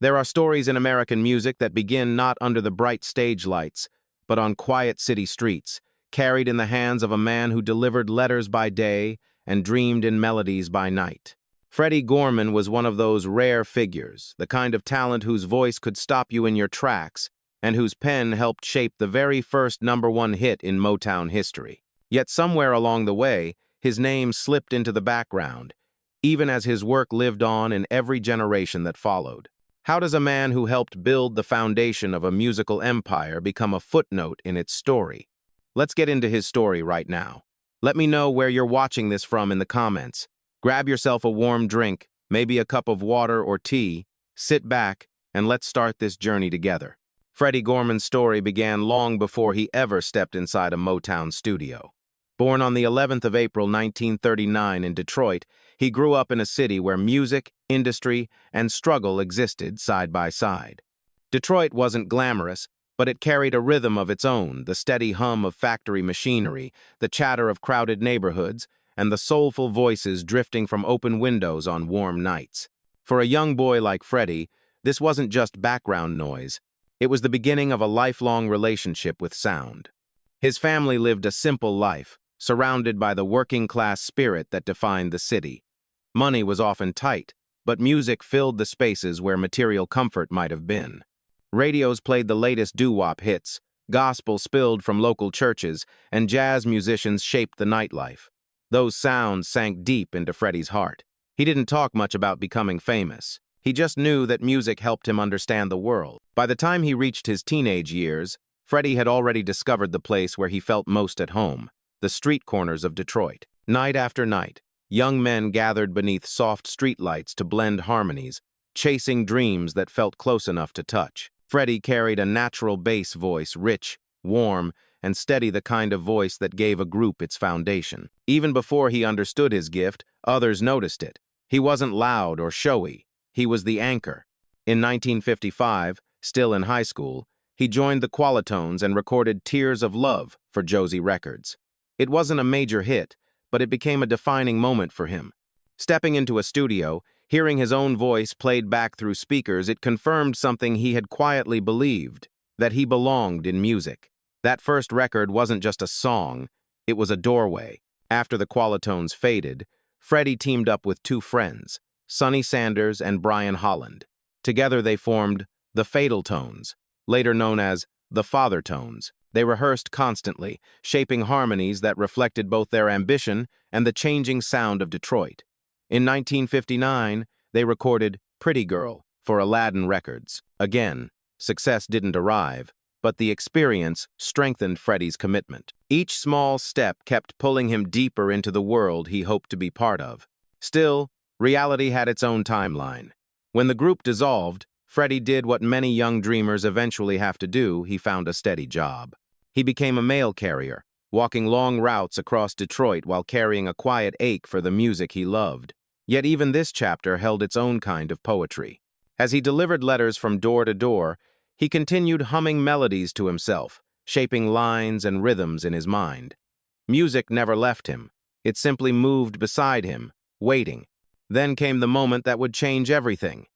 There are stories in American music that begin not under the bright stage lights, but on quiet city streets, carried in the hands of a man who delivered letters by day and dreamed in melodies by night. Freddie Gorman was one of those rare figures, the kind of talent whose voice could stop you in your tracks and whose pen helped shape the very first #1 hit in Motown history. Yet somewhere along the way, his name slipped into the background, even as his work lived on in every generation that followed. How does a man who helped build the foundation of a musical empire become a footnote in its story? Let's get into his story right now. Let me know where you're watching this from in the comments. Grab yourself a warm drink, maybe a cup of water or tea, sit back, and let's start this journey together. Freddie Gorman's story began long before he ever stepped inside a Motown studio. Born on the 11th of April 1939 in Detroit, he grew up in a city where music, industry, and struggle existed side by side. Detroit wasn't glamorous, but it carried a rhythm of its own, the steady hum of factory machinery, the chatter of crowded neighborhoods, and the soulful voices drifting from open windows on warm nights. For a young boy like Freddie, this wasn't just background noise. It was the beginning of a lifelong relationship with sound. His family lived a simple life, surrounded by the working-class spirit that defined the city. Money was often tight, but music filled the spaces where material comfort might have been. Radios played the latest doo-wop hits, gospel spilled from local churches, and jazz musicians shaped the nightlife. Those sounds sank deep into Freddie's heart. He didn't talk much about becoming famous. He just knew that music helped him understand the world. By the time he reached his teenage years, Freddie had already discovered the place where he felt most at home, the street corners of Detroit. Night after night, young men gathered beneath soft streetlights to blend harmonies, chasing dreams that felt close enough to touch. Freddie carried a natural bass voice, rich, warm, and steady, the kind of voice that gave a group its foundation. Even before he understood his gift, others noticed it. He wasn't loud or showy. He was the anchor. In 1955, still in high school, he joined the Qualitones and recorded Tears of Love for Josie Records. It wasn't a major hit, but it became a defining moment for him. Stepping into a studio, hearing his own voice played back through speakers, it confirmed something he had quietly believed, that he belonged in music. That first record wasn't just a song, it was a doorway. After the Qualitones faded, Freddie teamed up with two friends, Sonny Sanders and Brian Holland. Together they formed the Fatal Tones, later known as the Father Tones. They rehearsed constantly, shaping harmonies that reflected both their ambition and the changing sound of Detroit. In 1959, they recorded Pretty Girl for Aladdin Records. Again, success didn't arrive, but the experience strengthened Freddie's commitment. Each small step kept pulling him deeper into the world he hoped to be part of. Still, reality had its own timeline. When the group dissolved, Freddie did what many young dreamers eventually have to do. He found a steady job. He became a mail carrier, walking long routes across Detroit while carrying a quiet ache for the music he loved. Yet even this chapter held its own kind of poetry. As he delivered letters from door to door, he continued humming melodies to himself, shaping lines and rhythms in his mind. Music never left him. It simply moved beside him, waiting. Then came the moment that would change everything.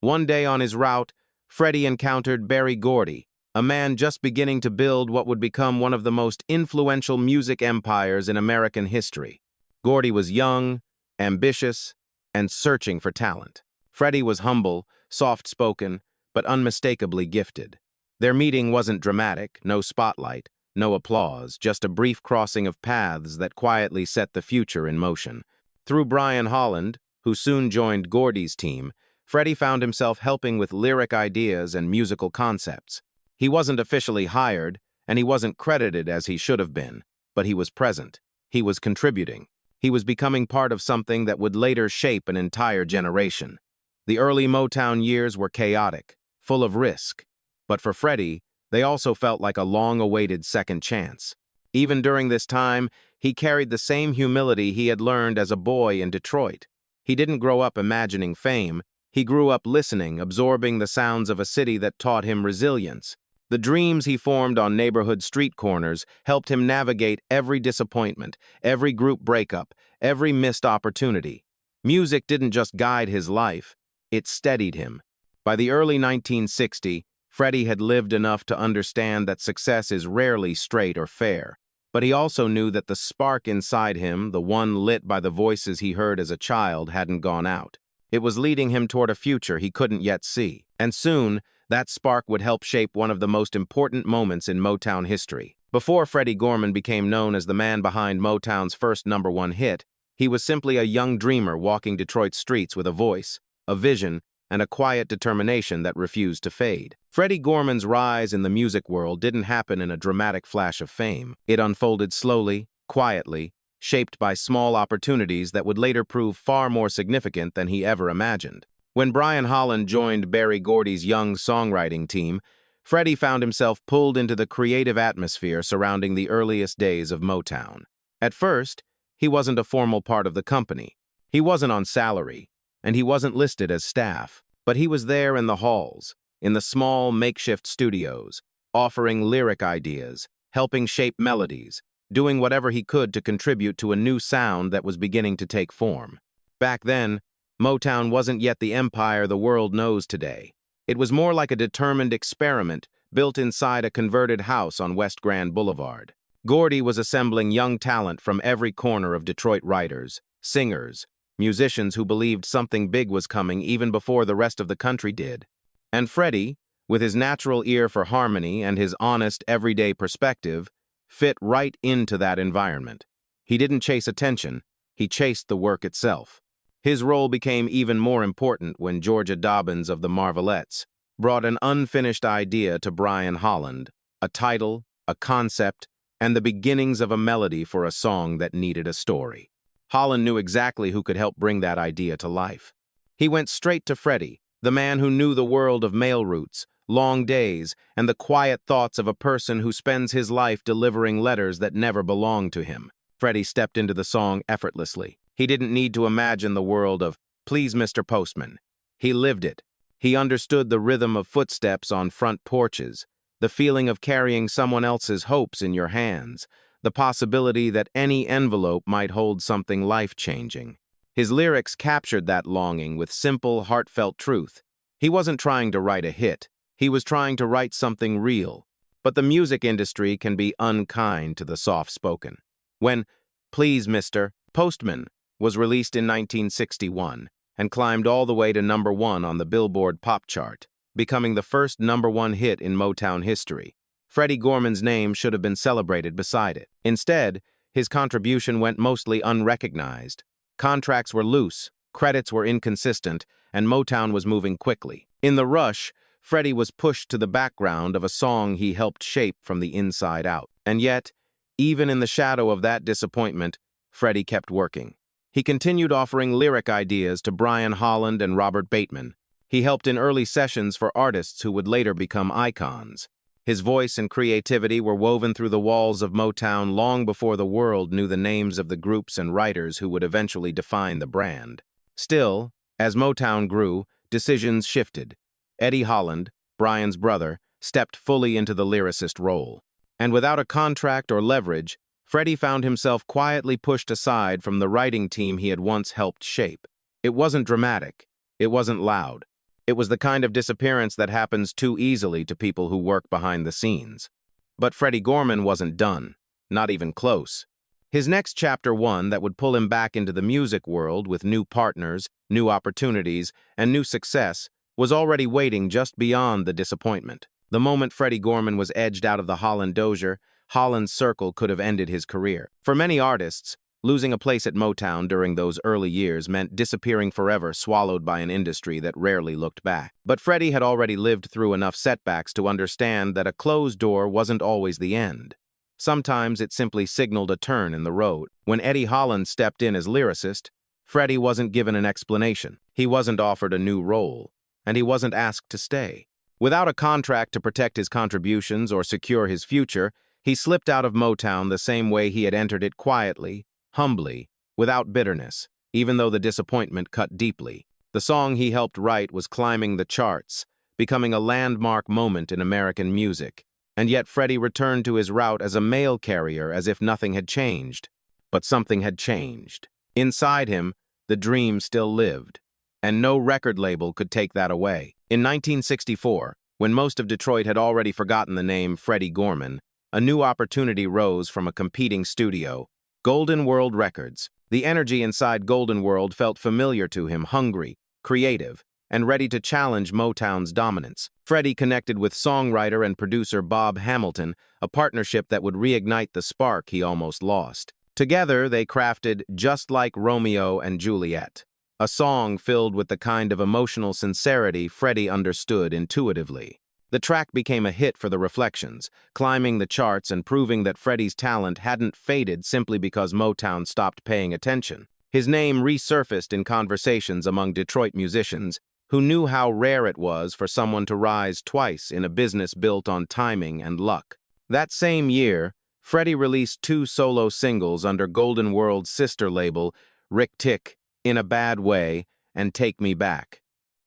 One day on his route, Freddie encountered Berry Gordy, a man just beginning to build what would become one of the most influential music empires in American history. Gordy was young, ambitious, and searching for talent. Freddie was humble, soft-spoken, but unmistakably gifted. Their meeting wasn't dramatic, no spotlight, no applause, just a brief crossing of paths that quietly set the future in motion. Through Brian Holland, who soon joined Gordy's team, Freddie found himself helping with lyric ideas and musical concepts. He wasn't officially hired, and he wasn't credited as he should have been, but he was present. He was contributing. He was becoming part of something that would later shape an entire generation. The early Motown years were chaotic, full of risk, but for Freddie, they also felt like a long-awaited second chance. Even during this time, he carried the same humility he had learned as a boy in Detroit. He didn't grow up imagining fame. He grew up listening, absorbing the sounds of a city that taught him resilience. The dreams he formed on neighborhood street corners helped him navigate every disappointment, every group breakup, every missed opportunity. Music didn't just guide his life, it steadied him. By the early 1960s, Freddie had lived enough to understand that success is rarely straight or fair. But he also knew that the spark inside him, the one lit by the voices he heard as a child, hadn't gone out. It was leading him toward a future he couldn't yet see. And soon, that spark would help shape one of the most important moments in Motown history. Before Freddie Gorman became known as the man behind Motown's first #1 hit, he was simply a young dreamer walking Detroit's streets with a voice, a vision, and a quiet determination that refused to fade. Freddie Gorman's rise in the music world didn't happen in a dramatic flash of fame. It unfolded slowly, quietly, shaped by small opportunities that would later prove far more significant than he ever imagined. When Brian Holland joined Berry Gordy's young songwriting team, Freddie found himself pulled into the creative atmosphere surrounding the earliest days of Motown. At first, he wasn't a formal part of the company. He wasn't on salary, and he wasn't listed as staff. But he was there in the halls, in the small makeshift studios, offering lyric ideas, helping shape melodies, doing whatever he could to contribute to a new sound that was beginning to take form. Back then, Motown wasn't yet the empire the world knows today. It was more like a determined experiment built inside a converted house on West Grand Boulevard. Gordy was assembling young talent from every corner of Detroit, writers, singers, musicians who believed something big was coming even before the rest of the country did. And Freddie, with his natural ear for harmony and his honest, everyday perspective, fit right into that environment. He didn't chase attention, he chased the work itself. His role became even more important when Georgia Dobbins of the Marvelettes brought an unfinished idea to Brian Holland, a title, a concept, and the beginnings of a melody for a song that needed a story. Holland knew exactly who could help bring that idea to life. He went straight to Freddie, the man who knew the world of mail routes, long days, and the quiet thoughts of a person who spends his life delivering letters that never belonged to him. Freddie stepped into the song effortlessly. He didn't need to imagine the world of, "Please, Mr. Postman." He lived it. He understood the rhythm of footsteps on front porches, the feeling of carrying someone else's hopes in your hands, the possibility that any envelope might hold something life-changing. His lyrics captured that longing with simple, heartfelt truth. He wasn't trying to write a hit. He was trying to write something real. But the music industry can be unkind to the soft-spoken. When "Please, Mr. Postman" was released in 1961 and climbed all the way to #1 on the Billboard pop chart, becoming the first #1 hit in Motown history, Freddie Gorman's name should have been celebrated beside it. Instead, his contribution went mostly unrecognized. Contracts were loose, credits were inconsistent, and Motown was moving quickly. In the rush, Freddie was pushed to the background of a song he helped shape from the inside out. And yet, even in the shadow of that disappointment, Freddie kept working. He continued offering lyric ideas to Brian Holland and Robert Bateman. He helped in early sessions for artists who would later become icons. His voice and creativity were woven through the walls of Motown long before the world knew the names of the groups and writers who would eventually define the brand. Still, as Motown grew, decisions shifted. Eddie Holland, Brian's brother, stepped fully into the lyricist role. And without a contract or leverage, Freddie found himself quietly pushed aside from the writing team he had once helped shape. It wasn't dramatic. It wasn't loud. It was the kind of disappearance that happens too easily to people who work behind the scenes. But Freddie Gorman wasn't done, not even close. His next chapter, one that would pull him back into the music world with new partners, new opportunities, and new success, was already waiting just beyond the disappointment. The moment Freddie Gorman was edged out of the Holland dozier, Holland's circle could have ended his career. For many artists, losing a place at Motown during those early years meant disappearing forever, swallowed by an industry that rarely looked back. But Freddie had already lived through enough setbacks to understand that a closed door wasn't always the end. Sometimes it simply signaled a turn in the road. When Eddie Holland stepped in as lyricist, Freddie wasn't given an explanation. He wasn't offered a new role, and he wasn't asked to stay. Without a contract to protect his contributions or secure his future, he slipped out of Motown the same way he had entered it, quietly, humbly, without bitterness, even though the disappointment cut deeply. The song he helped write was climbing the charts, becoming a landmark moment in American music. And yet Freddie returned to his route as a mail carrier as if nothing had changed. But something had changed. Inside him, the dream still lived, and no record label could take that away. In 1964, when most of Detroit had already forgotten the name Freddie Gorman, a new opportunity rose from a competing studio, Golden World Records. The energy inside Golden World felt familiar to him, hungry, creative, and ready to challenge Motown's dominance. Freddie connected with songwriter and producer Bob Hamilton, a partnership that would reignite the spark he almost lost. Together, they crafted Just Like Romeo and Juliet, a song filled with the kind of emotional sincerity Freddie understood intuitively. The track became a hit for the Reflections, climbing the charts and proving that Freddie's talent hadn't faded simply because Motown stopped paying attention. His name resurfaced in conversations among Detroit musicians, who knew how rare it was for someone to rise twice in a business built on timing and luck. That same year, Freddie released 2 solo singles under Golden World's sister label, Rick Tick, In a Bad Way, and Take Me Back.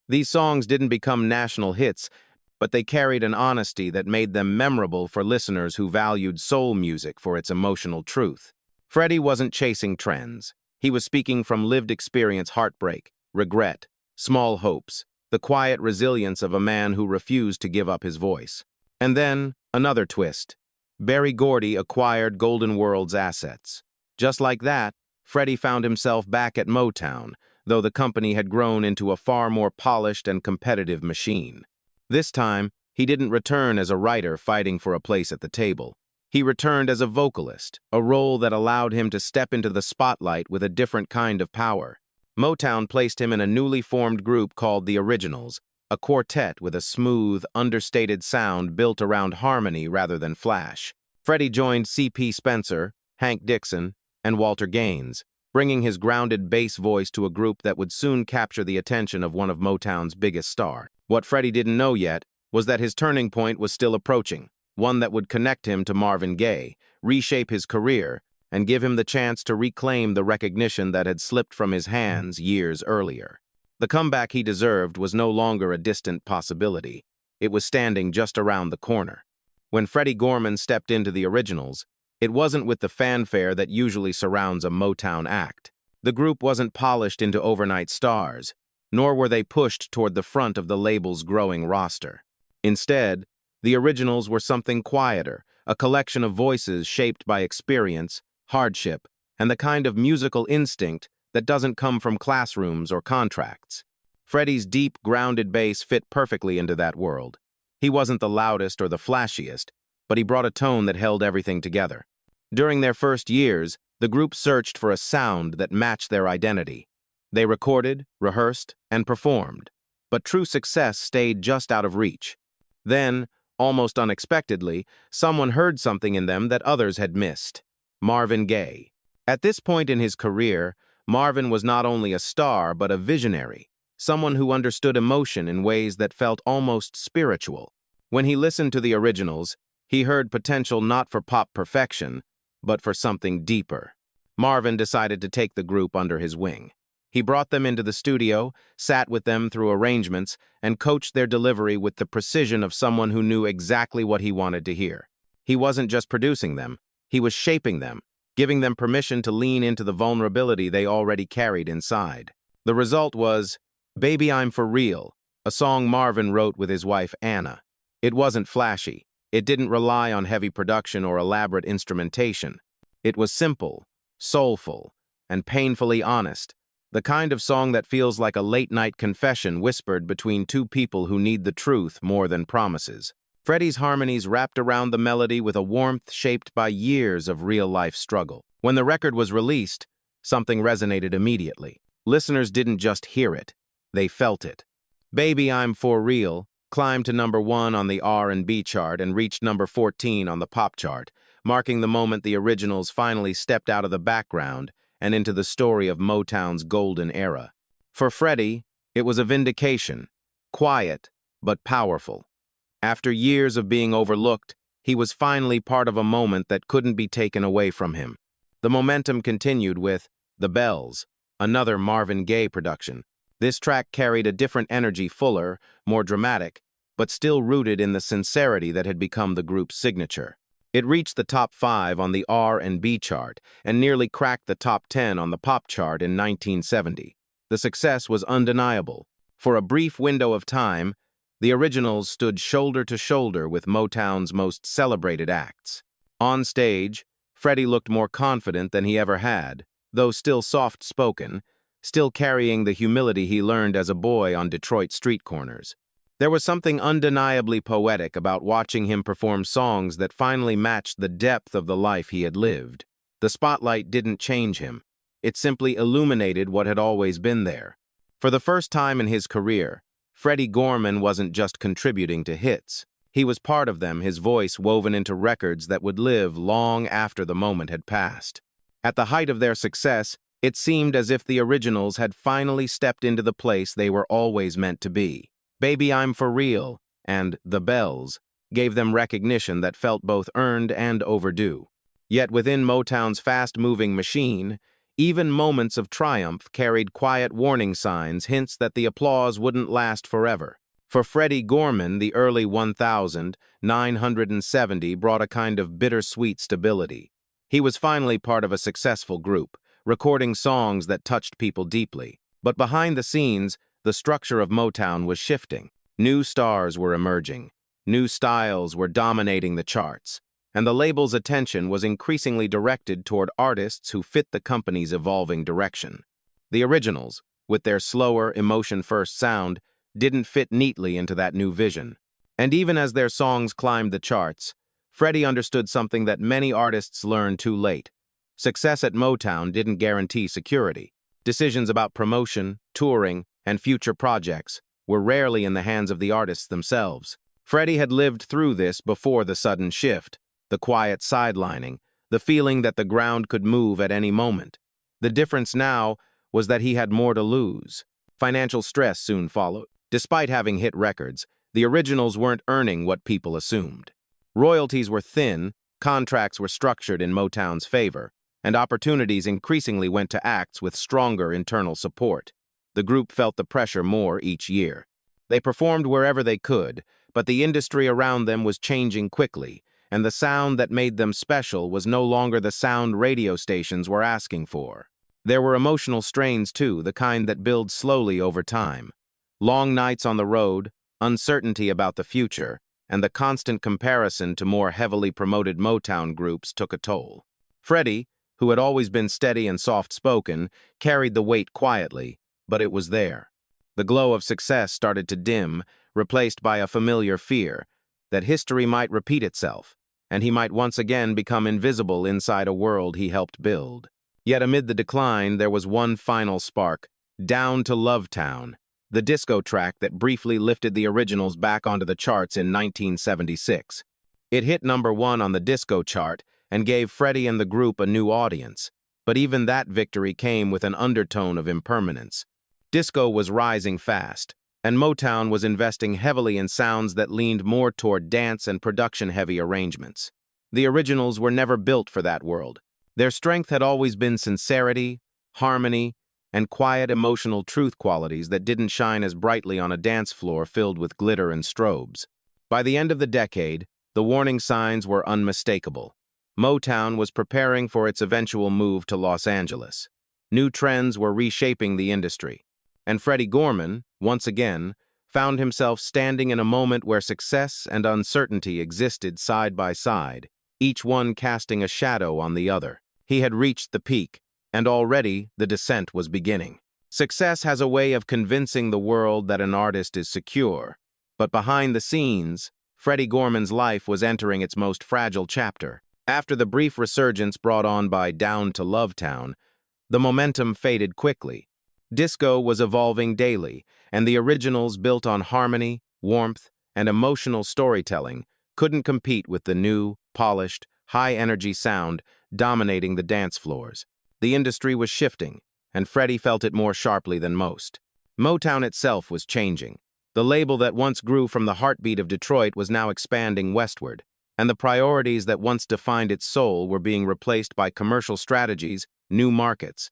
These songs didn't become national hits, but they carried an honesty that made them memorable for listeners who valued soul music for its emotional truth. Freddie wasn't chasing trends. He was speaking from lived experience, heartbreak, regret, small hopes, the quiet resilience of a man who refused to give up his voice. And then, another twist. Berry Gordy acquired Golden World's assets. Just like that, Freddie found himself back at Motown, though the company had grown into a far more polished and competitive machine. This time, he didn't return as a writer fighting for a place at the table. He returned as a vocalist, a role that allowed him to step into the spotlight with a different kind of power. Motown placed him in a newly formed group called The Originals, a quartet with a smooth, understated sound built around harmony rather than flash. Freddie joined C.P. Spencer, Hank Dixon, and Walter Gaines, bringing his grounded bass voice to a group that would soon capture the attention of one of Motown's biggest stars. What Freddie didn't know yet was that his turning point was still approaching, one that would connect him to Marvin Gaye, reshape his career, and give him the chance to reclaim the recognition that had slipped from his hands years earlier. The comeback he deserved was no longer a distant possibility. It was standing just around the corner. When Freddie Gorman stepped into The Originals, it wasn't with the fanfare that usually surrounds a Motown act. The group wasn't polished into overnight stars, nor were they pushed toward the front of the label's growing roster. Instead, The Originals were something quieter, a collection of voices shaped by experience, hardship, and the kind of musical instinct that doesn't come from classrooms or contracts. Freddie's deep, grounded bass fit perfectly into that world. He wasn't the loudest or the flashiest, but he brought a tone that held everything together. During their first years, the group searched for a sound that matched their identity. They recorded, rehearsed, and performed, but true success stayed just out of reach. Then, almost unexpectedly, someone heard something in them that others had missed. Marvin Gaye. At this point in his career, Marvin was not only a star but a visionary, someone who understood emotion in ways that felt almost spiritual. When he listened to The Originals, he heard potential not for pop perfection, but for something deeper. Marvin decided to take the group under his wing. He brought them into the studio, sat with them through arrangements, and coached their delivery with the precision of someone who knew exactly what he wanted to hear. He wasn't just producing them, he was shaping them, giving them permission to lean into the vulnerability they already carried inside. The result was Baby I'm For Real, a song Marvin wrote with his wife Anna. It wasn't flashy. It didn't rely on heavy production or elaborate instrumentation. It was simple, soulful, and painfully honest, the kind of song that feels like a late-night confession whispered between two people who need the truth more than promises. Freddie's harmonies wrapped around the melody with a warmth shaped by years of real-life struggle. When the record was released, something resonated immediately. Listeners didn't just hear it, they felt it. Baby I'm For Real climbed to #1 on the R&B chart and reached number 14 on the pop chart, marking the moment The Originals finally stepped out of the background and into the story of Motown's golden era. For Freddie, it was a vindication, quiet but powerful. After years of being overlooked, he was finally part of a moment that couldn't be taken away from him. The momentum continued with The Bells, another Marvin Gaye production. This track carried a different energy, fuller, more dramatic, but still rooted in the sincerity that had become the group's signature. It reached the top 5 on the R&B chart and nearly cracked the top 10 on the pop chart in 1970. The success was undeniable. For a brief window of time, The originals stood shoulder to shoulder with Motown's most celebrated acts. On stage, Freddie looked more confident than he ever had, though still soft-spoken, still carrying the humility he learned as a boy on Detroit street corners. There was something undeniably poetic about watching him perform songs that finally matched the depth of the life he had lived. The spotlight didn't change him. It simply illuminated what had always been there. For the first time in his career, Freddie Gorman wasn't just contributing to hits. He was part of them, his voice woven into records that would live long after the moment had passed. At the height of their success, it seemed as if the originals had finally stepped into the place they were always meant to be. Baby I'm For Real and The Bells gave them recognition that felt both earned and overdue. Yet within Motown's fast-moving machine, even moments of triumph carried quiet warning signs, hints that the applause wouldn't last forever. For Freddie Gorman, the early 1970 brought a kind of bittersweet stability. He was finally part of a successful group, recording songs that touched people deeply. But behind the scenes, the structure of Motown was shifting. New stars were emerging. New styles were dominating the charts. And the label's attention was increasingly directed toward artists who fit the company's evolving direction. The originals, with their slower, emotion-first sound, didn't fit neatly into that new vision. And even as their songs climbed the charts, Freddie understood something that many artists learned too late. Success at Motown didn't guarantee security. Decisions about promotion, touring, and future projects were rarely in the hands of the artists themselves. Freddie had lived through this before the sudden shift, the quiet sidelining, the feeling that the ground could move at any moment. The difference now was that he had more to lose. Financial stress soon followed. Despite having hit records, the originals weren't earning what people assumed. Royalties were thin, contracts were structured in Motown's favor, and opportunities increasingly went to acts with stronger internal support. The group felt the pressure more each year. They performed wherever they could, but the industry around them was changing quickly, and the sound that made them special was no longer the sound radio stations were asking for. There were emotional strains too, the kind that build slowly over time. Long nights on the road, uncertainty about the future, and the constant comparison to more heavily promoted Motown groups took a toll. Freddie, who had always been steady and soft-spoken, carried the weight quietly, but it was there. The glow of success started to dim, replaced by a familiar fear that history might repeat itself, and he might once again become invisible inside a world he helped build. Yet amid the decline, there was one final spark, Down to Lovetown, the disco track that briefly lifted the originals back onto the charts in 1976. It hit #1 on the disco chart and gave Freddie and the group a new audience, but even that victory came with an undertone of impermanence. Disco was rising fast, and Motown was investing heavily in sounds that leaned more toward dance and production-heavy arrangements. The originals were never built for that world. Their strength had always been sincerity, harmony, and quiet emotional truth qualities that didn't shine as brightly on a dance floor filled with glitter and strobes. By the end of the decade, the warning signs were unmistakable. Motown was preparing for its eventual move to Los Angeles. New trends were reshaping the industry. And Freddie Gorman, once again, found himself standing in a moment where success and uncertainty existed side by side, each one casting a shadow on the other. He had reached the peak, and already the descent was beginning. Success has a way of convincing the world that an artist is secure, but behind the scenes, Freddie Gorman's life was entering its most fragile chapter. After the brief resurgence brought on by Down to Lovetown, the momentum faded quickly. Disco was evolving daily, and the originals built on harmony, warmth, and emotional storytelling couldn't compete with the new, polished, high-energy sound dominating the dance floors. The industry was shifting, and Freddie felt it more sharply than most. Motown itself was changing. The label that once grew from the heartbeat of Detroit was now expanding westward, and the priorities that once defined its soul were being replaced by commercial strategies, new markets,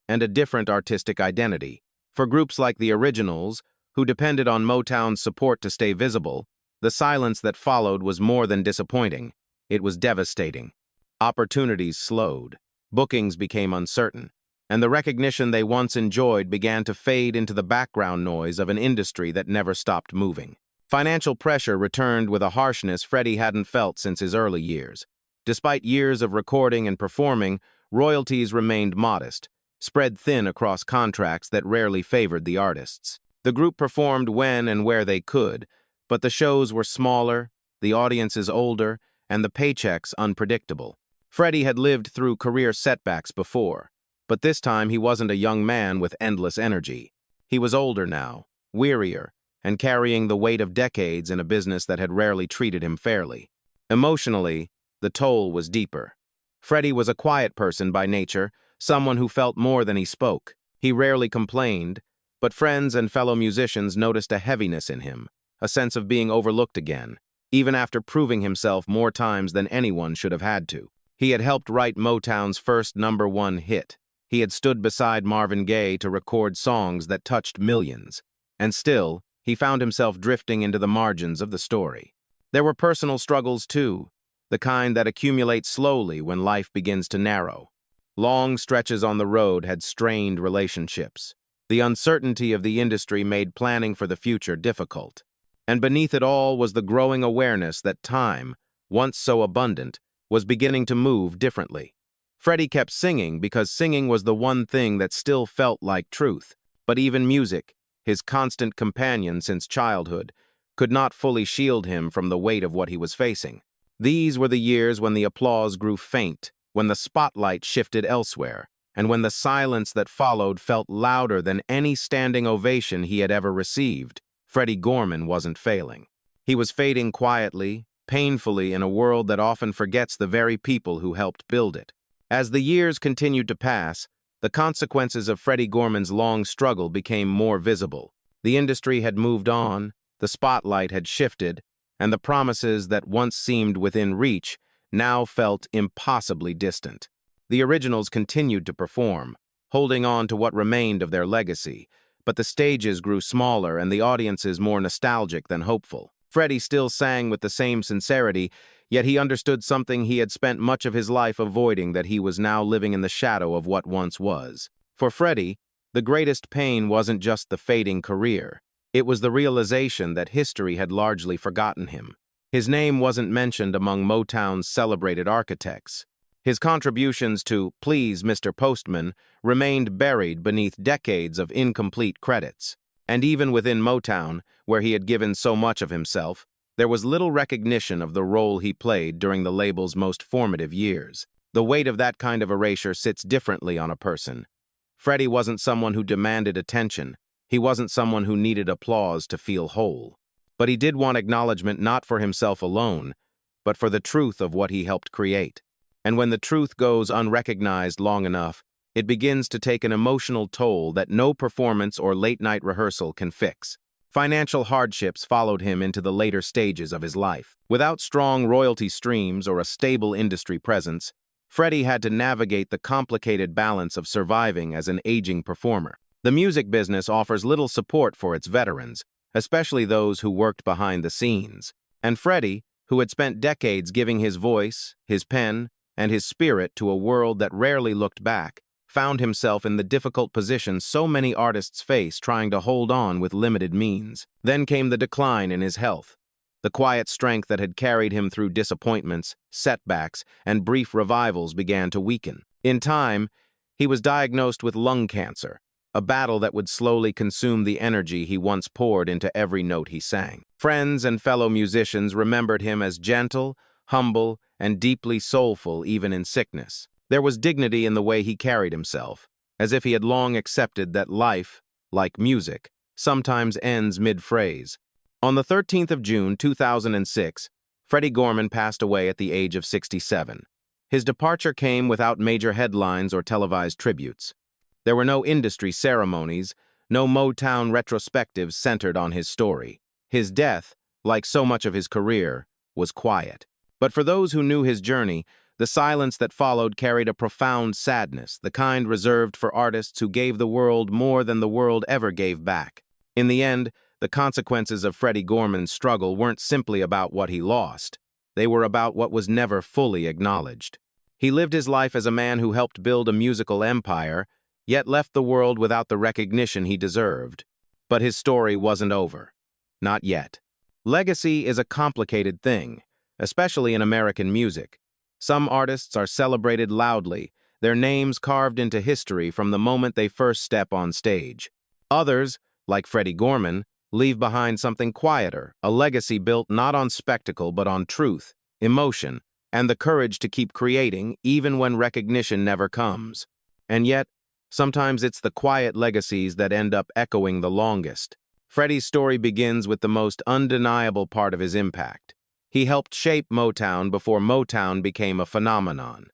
and a different artistic identity. For groups like the originals, who depended on Motown's support to stay visible, the silence that followed was more than disappointing. It was devastating. Opportunities slowed. Bookings became uncertain, and the recognition they once enjoyed began to fade into the background noise of an industry that never stopped moving. Financial pressure returned with a harshness Freddie hadn't felt since his early years. Despite years of recording and performing, royalties remained modest, spread thin across contracts that rarely favored the artists. The group performed when and where they could, but the shows were smaller, the audiences older, and the paychecks unpredictable. Freddie had lived through career setbacks before, but this time he wasn't a young man with endless energy. He was older now, wearier, and carrying the weight of decades in a business that had rarely treated him fairly. Emotionally, the toll was deeper. Freddie was a quiet person by nature, someone who felt more than he spoke. He rarely complained, but friends and fellow musicians noticed a heaviness in him, a sense of being overlooked again, even after proving himself more times than anyone should have had to. He had helped write Motown's first #1 hit. He had stood beside Marvin Gaye to record songs that touched millions. And still, he found himself drifting into the margins of the story. There were personal struggles too, the kind that accumulate slowly when life begins to narrow. Long stretches on the road had strained relationships. The uncertainty of the industry made planning for the future difficult. And beneath it all was the growing awareness that time, once so abundant, was beginning to move differently. Freddie kept singing because singing was the one thing that still felt like truth. But even music, his constant companion since childhood, could not fully shield him from the weight of what he was facing. These were the years when the applause grew faint, when the spotlight shifted elsewhere, and when the silence that followed felt louder than any standing ovation he had ever received. Freddie Gorman wasn't failing. He was fading quietly, painfully in a world that often forgets the very people who helped build it. As the years continued to pass, the consequences of Freddie Gorman's long struggle became more visible. The industry had moved on, the spotlight had shifted, and the promises that once seemed within reach now felt impossibly distant. The originals continued to perform, holding on to what remained of their legacy, but the stages grew smaller and the audiences more nostalgic than hopeful. Freddie still sang with the same sincerity, yet he understood something he had spent much of his life avoiding, that he was now living in the shadow of what once was. For Freddie, the greatest pain wasn't just the fading career. It was the realization that history had largely forgotten him. His name wasn't mentioned among Motown's celebrated architects. His contributions to Please, Mr. Postman remained buried beneath decades of incomplete credits. And even within Motown, where he had given so much of himself, there was little recognition of the role he played during the label's most formative years. The weight of that kind of erasure sits differently on a person. Freddie wasn't someone who demanded attention. He wasn't someone who needed applause to feel whole. But he did want acknowledgement not for himself alone, but for the truth of what he helped create. And when the truth goes unrecognized long enough, it begins to take an emotional toll that no performance or late-night rehearsal can fix. Financial hardships followed him into the later stages of his life. Without strong royalty streams or a stable industry presence, Freddie had to navigate the complicated balance of surviving as an aging performer. The music business offers little support for its veterans, especially those who worked behind the scenes. And Freddie, who had spent decades giving his voice, his pen, and his spirit to a world that rarely looked back, found himself in the difficult position so many artists face trying to hold on with limited means. Then came the decline in his health. The quiet strength that had carried him through disappointments, setbacks, and brief revivals began to weaken. In time, he was diagnosed with lung cancer, a battle that would slowly consume the energy he once poured into every note he sang. Friends and fellow musicians remembered him as gentle, humble, and deeply soulful even in sickness. There was dignity in the way he carried himself, as if he had long accepted that life, like music, sometimes ends mid-phrase. On the 13th of June, 2006, Freddie Gorman passed away at the age of 67. His departure came without major headlines or televised tributes. There were no industry ceremonies, no Motown retrospectives centered on his story. His death, like so much of his career, was quiet. But for those who knew his journey, the silence that followed carried a profound sadness, the kind reserved for artists who gave the world more than the world ever gave back. In the end, the consequences of Freddie Gorman's struggle weren't simply about what he lost. They were about what was never fully acknowledged. He lived his life as a man who helped build a musical empire, yet left the world without the recognition he deserved. But his story wasn't over. Not yet. Legacy is a complicated thing, especially in American music. Some artists are celebrated loudly, their names carved into history from the moment they first step on stage. Others, like Freddie Gorman, leave behind something quieter, a legacy built not on spectacle but on truth, emotion, and the courage to keep creating even when recognition never comes. And yet, sometimes it's the quiet legacies that end up echoing the longest. Freddie's story begins with the most undeniable part of his impact. He helped shape Motown before Motown became a phenomenon.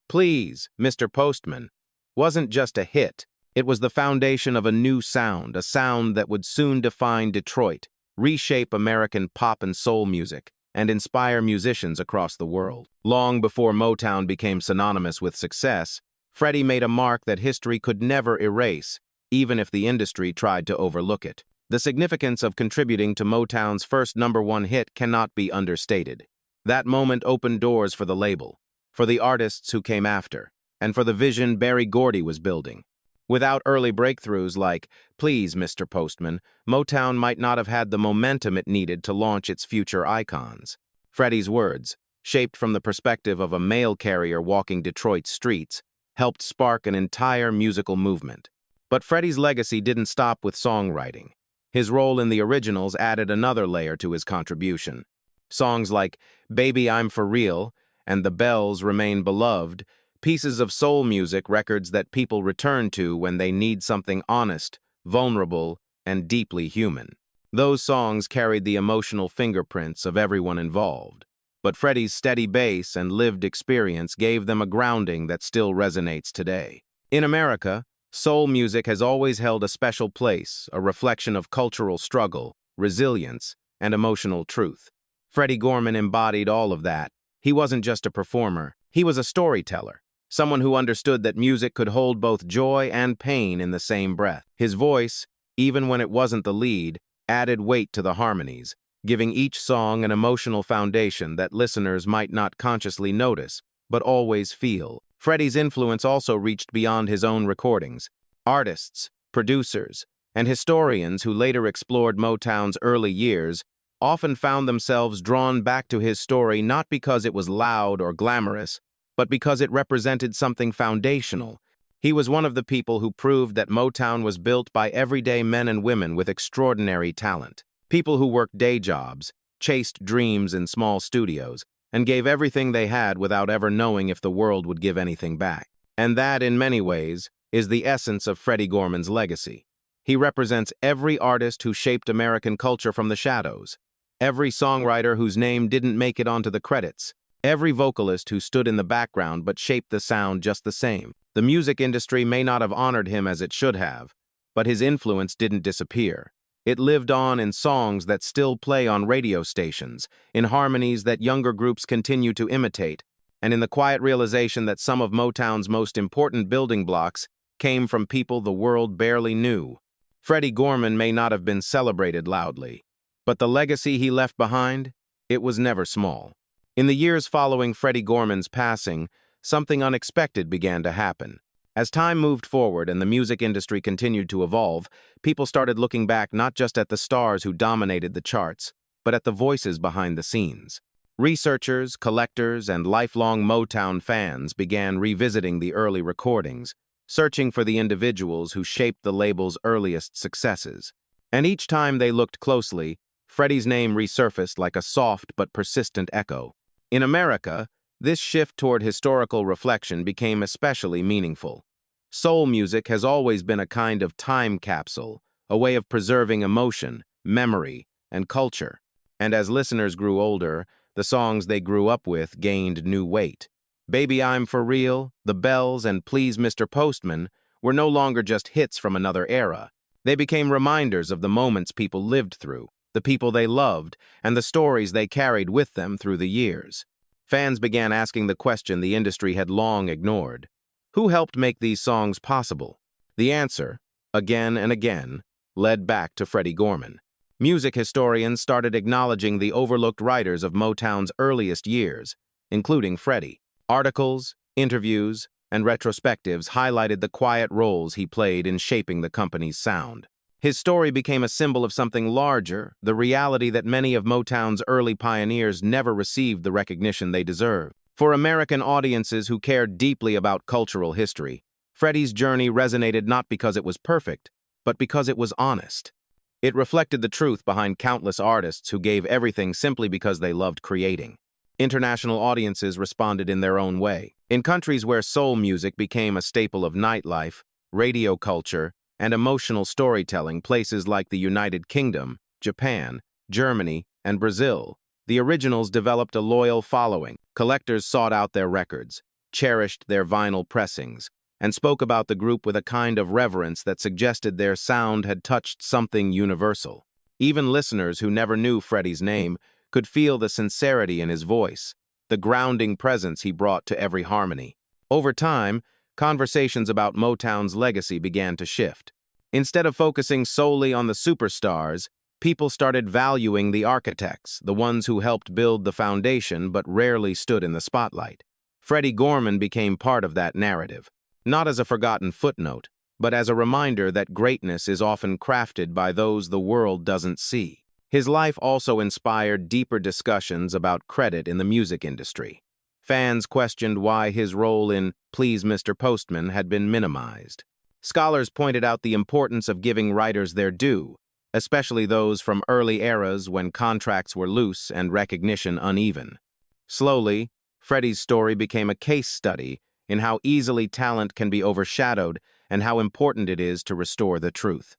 Please, Mr. Postman wasn't just a hit. It was the foundation of a new sound, a sound that would soon define Detroit, reshape American pop and soul music, and inspire musicians across the world. Long before Motown became synonymous with success, Freddie made a mark that history could never erase, even if the industry tried to overlook it. The significance of contributing to Motown's first #1 hit cannot be understated. That moment opened doors for the label, for the artists who came after, and for the vision Berry Gordy was building. Without early breakthroughs like Please, Mr. Postman, Motown might not have had the momentum it needed to launch its future icons. Freddie's words, shaped from the perspective of a mail carrier walking Detroit's streets, helped spark an entire musical movement. But Freddie's legacy didn't stop with songwriting. His role in the originals added another layer to his contribution. Songs like Baby I'm For Real and The Bells remain beloved, pieces of soul music records that people return to when they need something honest, vulnerable, and deeply human. Those songs carried the emotional fingerprints of everyone involved, but Freddie's steady bass and lived experience gave them a grounding that still resonates today. In America, soul music has always held a special place, a reflection of cultural struggle, resilience, and emotional truth. Freddie Gorman embodied all of that. He wasn't just a performer, he was a storyteller, someone who understood that music could hold both joy and pain in the same breath. His voice, even when it wasn't the lead, added weight to the harmonies, giving each song an emotional foundation that listeners might not consciously notice, but always feel. Freddie's influence also reached beyond his own recordings. Artists, producers, and historians who later explored Motown's early years often found themselves drawn back to his story not because it was loud or glamorous, but because it represented something foundational. He was one of the people who proved that Motown was built by everyday men and women with extraordinary talent. People who worked day jobs, chased dreams in small studios, and gave everything they had without ever knowing if the world would give anything back. And that, in many ways, is the essence of Freddie Gorman's legacy. He represents every artist who shaped American culture from the shadows, every songwriter whose name didn't make it onto the credits, every vocalist who stood in the background but shaped the sound just the same. The music industry may not have honored him as it should have, but his influence didn't disappear. It lived on in songs that still play on radio stations, in harmonies that younger groups continue to imitate, and in the quiet realization that some of Motown's most important building blocks came from people the world barely knew. Freddie Gorman may not have been celebrated loudly, but the legacy he left behind, it was never small. In the years following Freddie Gorman's passing, something unexpected began to happen. As time moved forward and the music industry continued to evolve, people started looking back not just at the stars who dominated the charts, but at the voices behind the scenes. Researchers, collectors, and lifelong Motown fans began revisiting the early recordings, searching for the individuals who shaped the label's earliest successes. And each time they looked closely, Freddie's name resurfaced like a soft but persistent echo. In America, this shift toward historical reflection became especially meaningful. Soul music has always been a kind of time capsule, a way of preserving emotion, memory, and culture. And as listeners grew older, the songs they grew up with gained new weight. Baby I'm For Real, The Bells, and Please Mr. Postman were no longer just hits from another era. They became reminders of the moments people lived through, the people they loved, and the stories they carried with them through the years. Fans began asking the question the industry had long ignored. Who helped make these songs possible? The answer, again and again, led back to Freddie Gorman. Music historians started acknowledging the overlooked writers of Motown's earliest years, including Freddie. Articles, interviews, and retrospectives highlighted the quiet roles he played in shaping the company's sound. His story became a symbol of something larger, the reality that many of Motown's early pioneers never received the recognition they deserved. For American audiences who cared deeply about cultural history, Freddie's journey resonated not because it was perfect, but because it was honest. It reflected the truth behind countless artists who gave everything simply because they loved creating. International audiences responded in their own way. In countries where soul music became a staple of nightlife, radio culture, and emotional storytelling, places like the United Kingdom, Japan, Germany, and Brazil, the originals developed a loyal following. Collectors sought out their records, cherished their vinyl pressings, and spoke about the group with a kind of reverence that suggested their sound had touched something universal. Even listeners who never knew Freddie's name could feel the sincerity in his voice, the grounding presence he brought to every harmony. Over time, conversations about Motown's legacy began to shift. Instead of focusing solely on the superstars, people started valuing the architects, the ones who helped build the foundation but rarely stood in the spotlight. Freddie Gorman became part of that narrative, not as a forgotten footnote, but as a reminder that greatness is often crafted by those the world doesn't see. His life also inspired deeper discussions about credit in the music industry. Fans questioned why his role in Please Mr. Postman had been minimized. Scholars pointed out the importance of giving writers their due, especially those from early eras when contracts were loose and recognition uneven. Slowly, Freddie's story became a case study in how easily talent can be overshadowed and how important it is to restore the truth.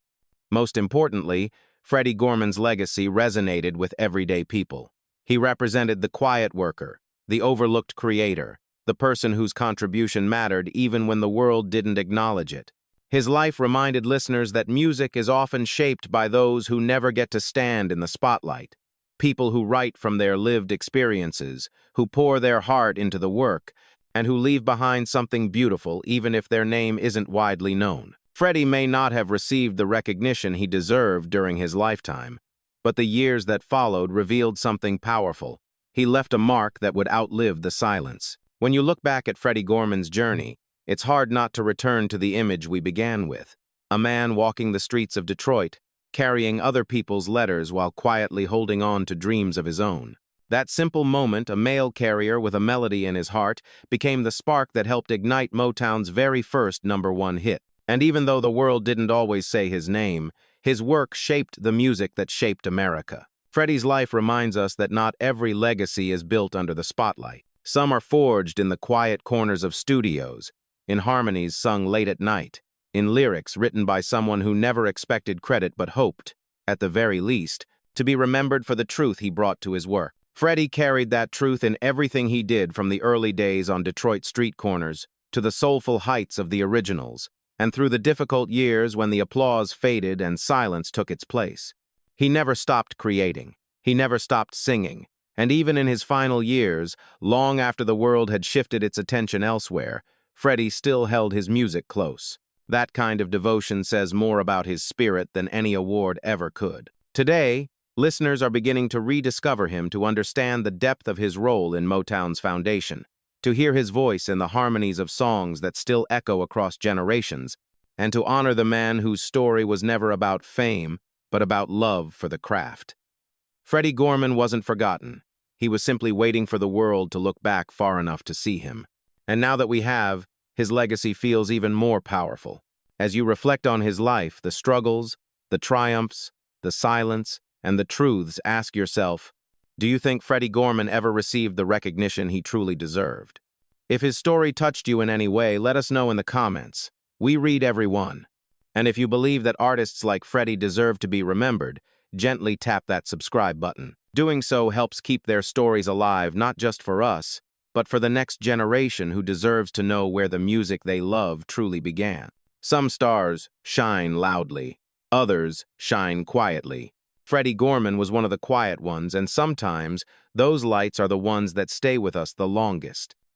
Most importantly, Freddie Gorman's legacy resonated with everyday people. He represented the quiet worker, the overlooked creator, the person whose contribution mattered even when the world didn't acknowledge it. His life reminded listeners that music is often shaped by those who never get to stand in the spotlight. People who write from their lived experiences, who pour their heart into the work, and who leave behind something beautiful even if their name isn't widely known. Freddie may not have received the recognition he deserved during his lifetime, but the years that followed revealed something powerful. He left a mark that would outlive the silence. When you look back at Freddie Gorman's journey, it's hard not to return to the image we began with. A man walking the streets of Detroit, carrying other people's letters while quietly holding on to dreams of his own. That simple moment, a mail carrier with a melody in his heart, became the spark that helped ignite Motown's very first #1 hit. And even though the world didn't always say his name, his work shaped the music that shaped America. Freddie's life reminds us that not every legacy is built under the spotlight. Some are forged in the quiet corners of studios, in harmonies sung late at night, in lyrics written by someone who never expected credit but hoped, at the very least, to be remembered for the truth he brought to his work. Freddie carried that truth in everything he did, from the early days on Detroit street corners to the soulful heights of the originals, and through the difficult years when the applause faded and silence took its place. He never stopped creating. He never stopped singing. And even in his final years, long after the world had shifted its attention elsewhere, Freddie still held his music close. That kind of devotion says more about his spirit than any award ever could. Today, listeners are beginning to rediscover him, to understand the depth of his role in Motown's foundation, to hear his voice in the harmonies of songs that still echo across generations, and to honor the man whose story was never about fame, but about love for the craft. Freddie Gorman wasn't forgotten. He was simply waiting for the world to look back far enough to see him. And now that we have, his legacy feels even more powerful. As you reflect on his life, the struggles, the triumphs, the silence, and the truths, ask yourself, do you think Freddie Gorman ever received the recognition he truly deserved? If his story touched you in any way, let us know in the comments. We read every one. And if you believe that artists like Freddie deserve to be remembered, gently tap that subscribe button. Doing so helps keep their stories alive, not just for us, but for the next generation who deserves to know where the music they love truly began. Some stars shine loudly, others shine quietly. Freddie Gorman was one of the quiet ones, and sometimes those lights are the ones that stay with us the longest.